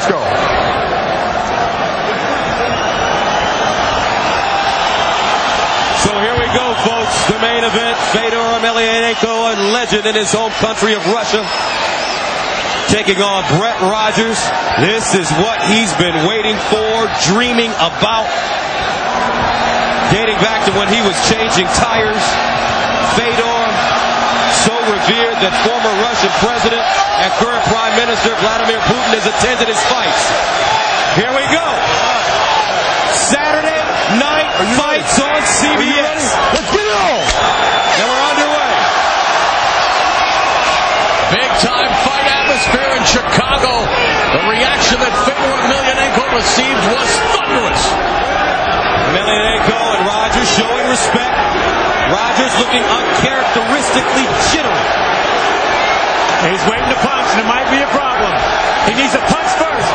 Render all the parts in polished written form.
go. So here we go, folks. The main event. Fedor Emelianenko, a legend in his home country of Russia, taking on Brett Rogers. This is what he's been waiting for, dreaming about, dating back to when he was changing tires. Fedor, so revered that former Russian president and current Prime Minister Vladimir Putin has attended his fights. Here we go. Saturday night fights on CBS. Let's get it on. And we're underway. Big time fight atmosphere in Chicago. The reaction that Fedor Emelianenko received was thunderous. Emelianenko and Rogers showing respect. Rogers looking uncharacteristically jittery. He's waiting to punch, and it might be a problem. He needs a punch first.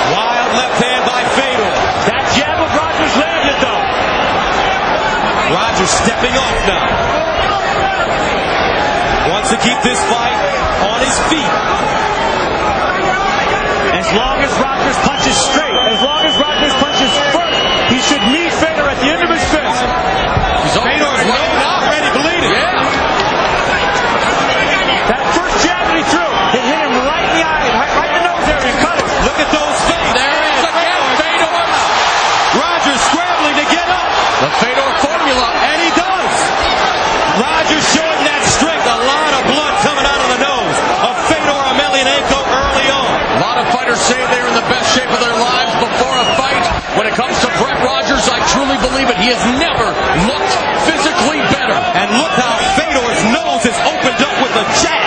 Wild left hand by Fedor. That jab of Rogers landed, though. Rogers stepping off now. Wants to keep this fight on his feet. As long as Rogers punches straight, as long as Rogers punches first, he should meet Fedor at the end of his fist. Fedor's already bleeding. Yeah. That first jab that he threw, it hit him right in the eye, right in the nose area, and cut it. Look at those feet. There it is again, Fedor. Rogers scrambling to get up. The Fedor formula. And he does. Rogers showing that strength. A lot of blood coming out of the nose of Fedor Emelianenko early on. A lot of fighters say they're in the best shape of their lives before a fight. When it comes to Brett Rogers, I truly believe it. He has never looked physically better. And look how Fedor's nose is opened up with a jab.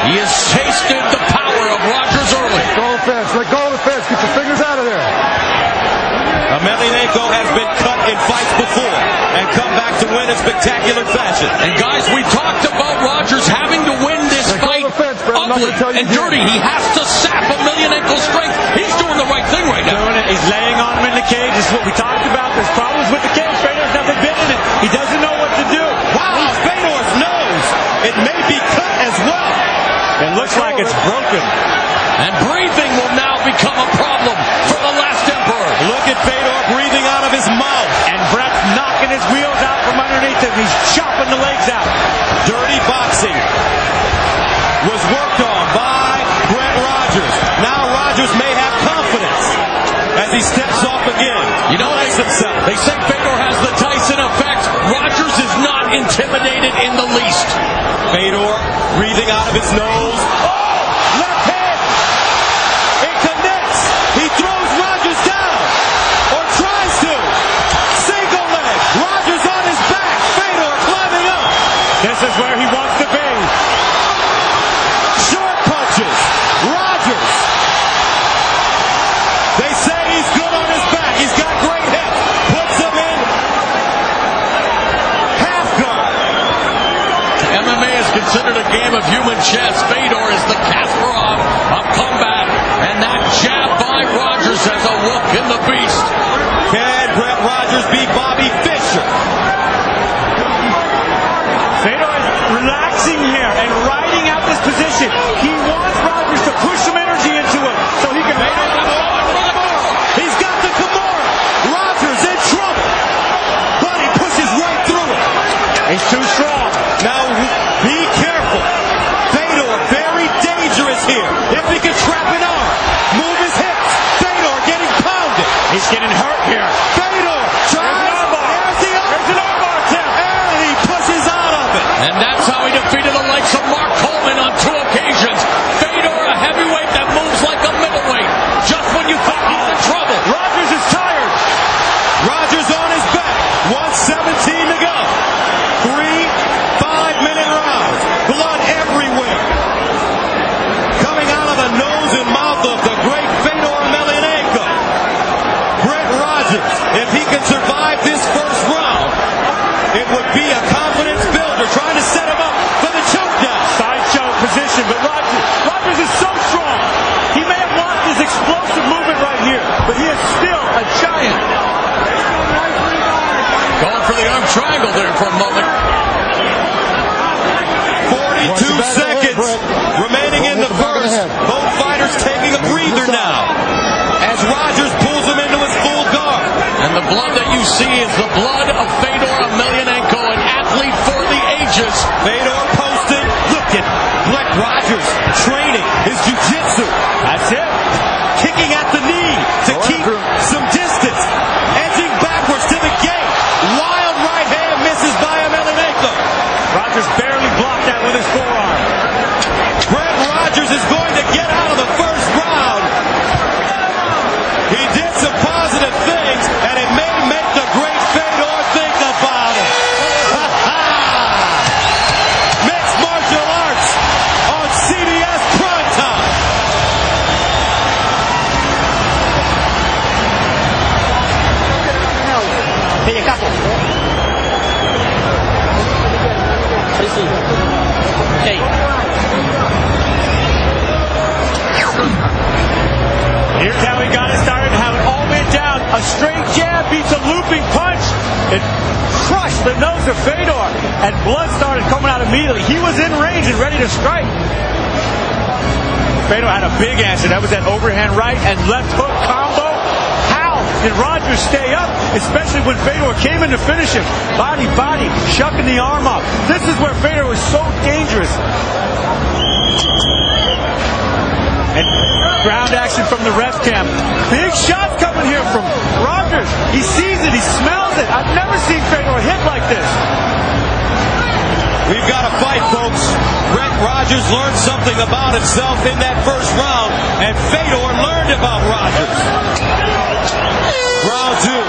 He has tasted the power of Rogers early. Go to the fence. Let go of the fence. Get your fingers out of there. Emelianenko has been cut in fights before and come back to win in spectacular fashion. And guys, we talked about Rogers having to win this fight ugly and dirty. He has to sap Emelianenko's strength. He's doing the right thing right now. He's laying on him in the cage. This is what we talked about. There's problems with the cage. Fedor's never been in it. He doesn't know what to do. Wow, Fedor's nose. It may be cut as well. It looks like it's broken. And breathing will now become a problem for the last emperor. Look at Fedor breathing out of his mouth. And Brett's knocking his wheels out from underneath him. He's chopping the legs out. Dirty boxing was worked on by Brett Rogers. Now Rogers may have confidence as he steps off again. You know, they say Fedor has the Tyson effect. Rogers is not intimidated in the least. Fedor breathing out of his nose. Oh! Left hand! It connects! He throws Rogers down! Or tries to! Single leg! Rogers on his back! Fedor climbing up! This is where he wants to be. Short punches! Rogers! They say he's good on his back. He's got great hips. Puts him in half guard. MMA is considered a game of human chess. Fedor is the Kasparov of combat. And that jab by Rogers has a look in the beast. Can Brett Rogers beat Bobby Fischer? Fedor is relaxing here and riding out this position. He wants Rogers to push some energy into him so he can... He's got the Kimura. Rogers in trouble. But he pushes right through it. He's too strong. Now, be careful. Fedor, very dangerous here. If he can trap an arm, move his hips. Fedor getting pounded. He's getting hurt here. Fedor tries. There's the arm. There's an armbar attempt. And he pushes out of it. And that's how he defeated the likes of Mark Coleman on 2 occasions. Fedor, a heavyweight that moves like a middleweight. Just when you thought he's in trouble. Rogers is tired. Rogers on his back. 1:17 to go. 3 5-minute rounds. The blood that you see is the blood of Fedor Emelianenko, an athlete for the ages. Fedor posted. Look at Brett Rogers training his jiu-jitsu. That's it. Kicking at the knee to keep some distance. Edging backwards to the gate. Wild right hand misses by Emelianenko. Rogers barely blocked that with his forearm. Brett Rogers is going to get out of the first round. He did some positive things, and it may make the great Fedor think about it. Mixed martial arts on CBS Primetime. Here's how he got it started, how it all went down. A straight jab beats a looping punch. It crushed the nose of Fedor, and blood started coming out immediately. He was in range and ready to strike. Fedor had a big answer. That was that overhand right and left hook combo. How did Rogers stay up, especially when Fedor came in to finish him? Body, shucking the arm off. This is where Fedor was so dangerous. And ground action from the ref cam. Big shots coming here from Rogers. He sees it. He smells it. I've never seen Fedor hit like this. We've got a fight, folks. Brett Rogers learned something about himself in that first round, and Fedor learned about Rogers. Round two.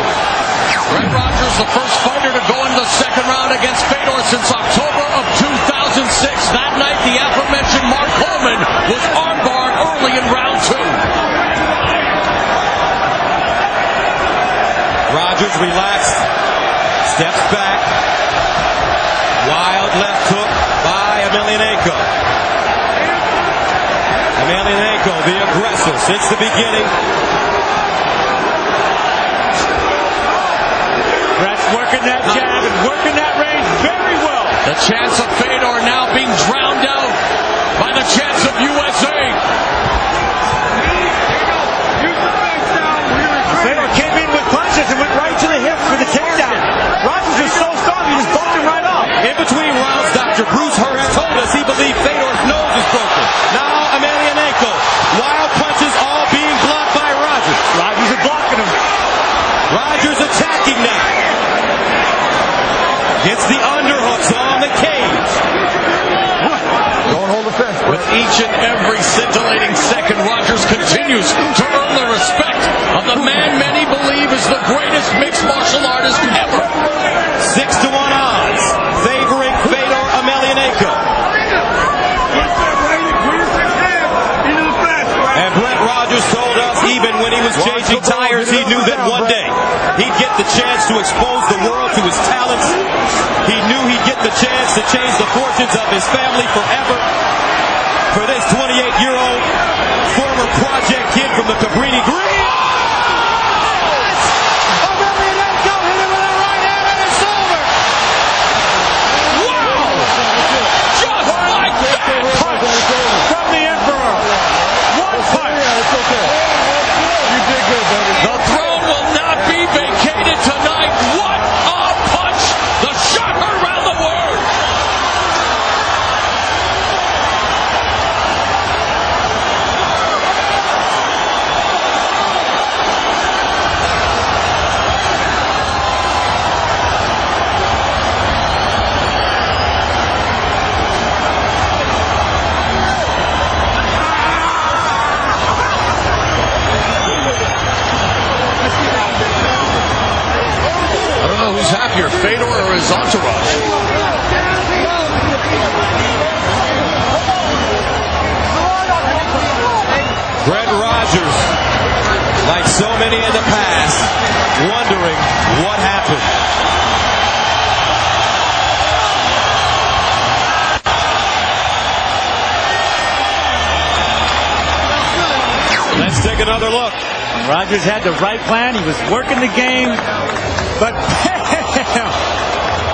Brett Rogers, the first fighter to go into the second round against Fedor since October of 2006. That night, the aforementioned Mark Coleman was armbarred early in round two. Rogers relaxed, steps back. Wild left hook by Emelianenko. Emelianenko, the aggressor since the beginning. Brett's working that jab and working that range very well. The chance of Fedor now being drowned out by the chance of USA. Fedor came in with punches and went right to the hips for the takedown. Rogers was so strong, he just bumped him right off. In between rounds, Dr. Bruce Hurst told us he believed Fedor's nose is broken. Now Emelianenko, wild punches all being blocked by Rogers. Rogers is blocking him. Rogers attacking now. Gets the underhooks on the cage. Don't hold the fence. With each and every scintillating second, Rogers continues to earn the respect of the man many believe is the greatest mixed martial artist ever. 6-1 odds favoring Fedor Emelianenko. And Brett Rogers told us even when he was changing tires, he knew that one day he'd get the chance to expose the world to his talents. He knew he'd get the chance to change the fortunes of his family forever. For this 28-year-old former project kid from the Cabrini Green. Emelianenko hit him with a right hand and it's over. Wow! Just like that! Punch from the Emperor. One punch. It's okay. You did good, baby. The throne will not be vacated tonight. What a punch! The shot heard around the world. I don't know who's happier, Fedor or his entourage. Brett Rogers, like so many in the past, wondering what happened. Let's take another look. Rogers had the right plan. He was working the game. But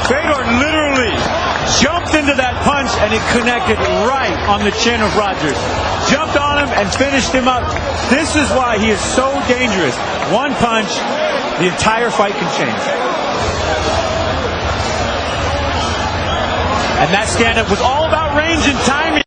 Fedor literally jumped into that punch and it connected right on the chin of Rogers. Jumped on him and finished him up. This is why he is so dangerous. One punch, the entire fight can change. And that stand-up was all about range and timing.